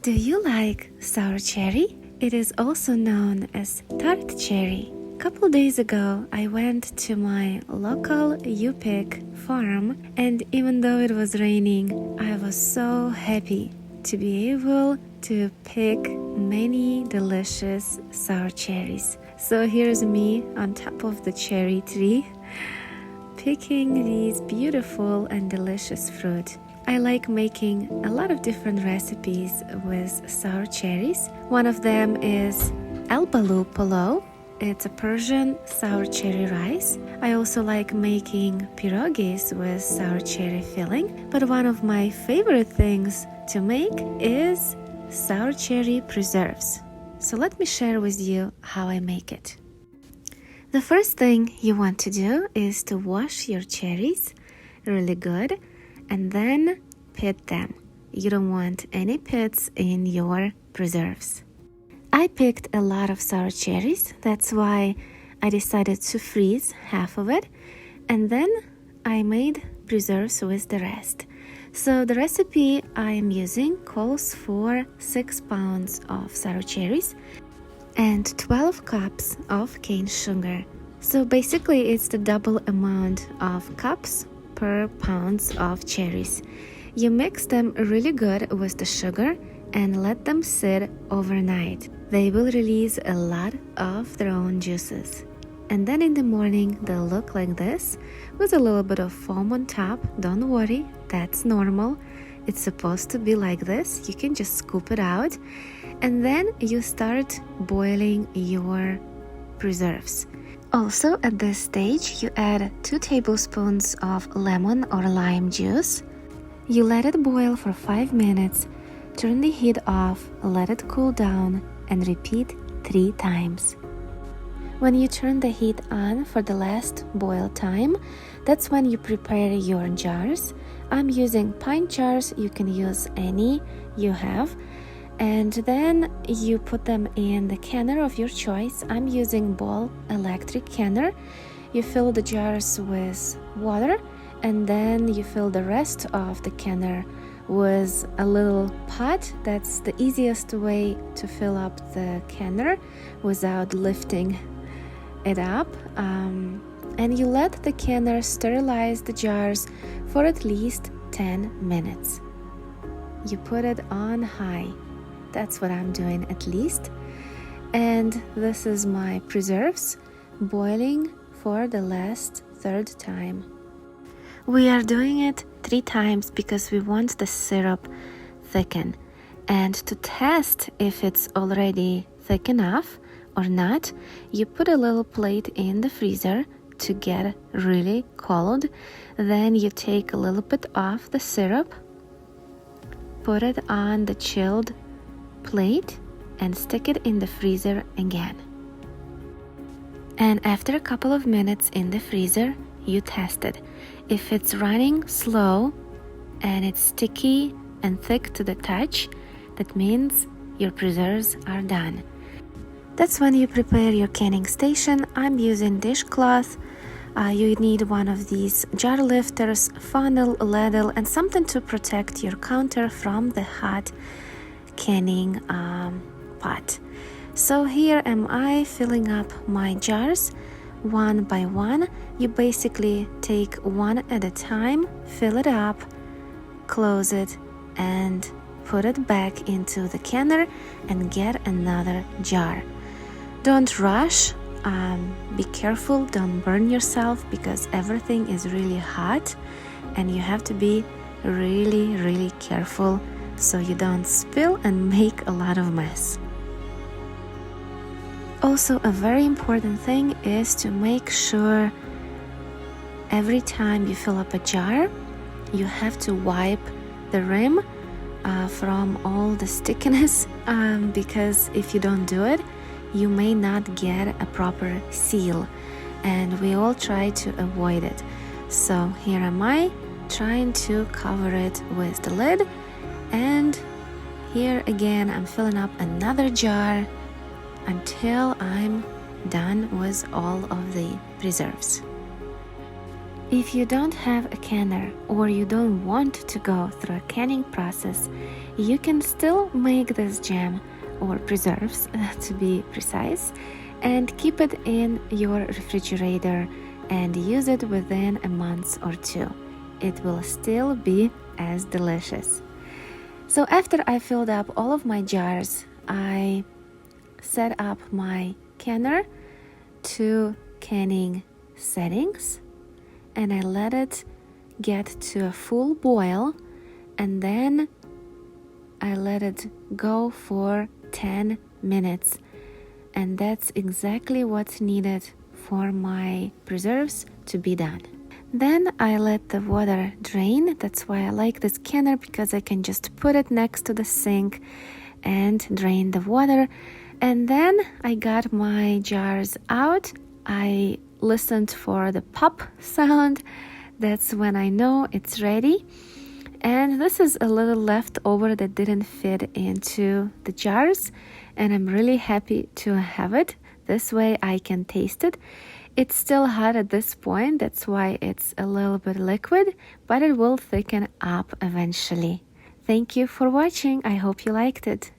Do you like sour cherry? It is also known as tart cherry. Couple days ago, I went to my local U-Pick farm, and even though it was raining, I was so happy to be able to pick many delicious sour cherries. So here's me on top of the cherry tree, picking these beautiful and delicious fruit. I like making a lot of different recipes with sour cherries. One of them is albalu polo. It's a Persian sour cherry rice. I also like making pierogies with sour cherry filling. But one of my favorite things to make is sour cherry preserves. So let me share with you how I make it. The first thing you want to do is to wash your cherries really good and then pit them. You don't want any pits in your preserves. I picked a lot of sour cherries, that's why I decided to freeze half of it, and then I made preserves with the rest. So the recipe I am using calls for 6 pounds of sour cherries and 12 cups of cane sugar. So basically it's the double amount of cups per pounds of cherries. You mix them really good with the sugar and let them sit overnight. They will release a lot of their own juices. And then in the morning they'll look like this with a little bit of foam on top. Don't worry, that's normal. It's supposed to be like this. You can just scoop it out. And then you start boiling your preserves. Also at this stage you add 2 tablespoons of lemon or lime juice. You let it boil for 5 minutes, turn the heat off, let it cool down, and repeat 3 times. When you turn the heat on for the last boil time, that's when you prepare your jars. I'm using pint jars, you can use any you have. And then you put them in the canner of your choice. I'm using Ball electric canner. You fill the jars with water and then you fill the rest of the canner with a little pot. That's the easiest way to fill up the canner without lifting it up. And you let the canner sterilize the jars for at least 10 minutes. You put it on high. That's what I'm doing at least. And this is my preserves boiling for the last 3rd time. We are doing it 3 times because we want the syrup thicken. And to test if it's already thick enough or not, you put a little plate in the freezer to get really cold. Then you take a little bit of the syrup, put it on the chilled plate and stick it in the freezer again. And after a couple of minutes in the freezer, you test it. If it's running slow and it's sticky and thick to the touch, that means your preserves are done. That's when you prepare your canning station. I'm using dishcloth. You need one of these jar lifters, funnel, ladle, and something to protect your counter from the hot canning pot. So here am I filling up my jars one by one. You basically take one at a time, fill it up, close it, and put it back into the canner and get another jar. Don't rush. Be careful, don't burn yourself because everything is really hot and you have to be really careful so you don't spill and make a lot of mess. Also, a very important thing is to make sure every time you fill up a jar, you have to wipe the rim from all the stickiness because if you don't do it, you may not get a proper seal, and we all try to avoid it. So here am I trying to cover it with the lid, and here again I'm filling up another jar until I'm done with all of the preserves. If you don't have a canner or you don't want to go through a canning process, you can still make this jam or preserves to be precise and keep it in your refrigerator and use it within a month or two. It will still be as delicious. So after I filled up all of my jars, I set up my canner to canning settings and I let it get to a full boil, and then I let it go for 10 minutes, and that's exactly what's needed for my preserves to be done. Then I let the water drain. That's why I like this canner, because I can just put it next to the sink and drain the water. And then I got my jars out. I listened for the pop sound. That's when I know it's ready. And this is a little leftover that didn't fit into the jars, and I'm really happy to have it. This way I can taste it. It's still hot at this point, that's why it's a little bit liquid, but it will thicken up eventually. Thank you for watching. I hope you liked it.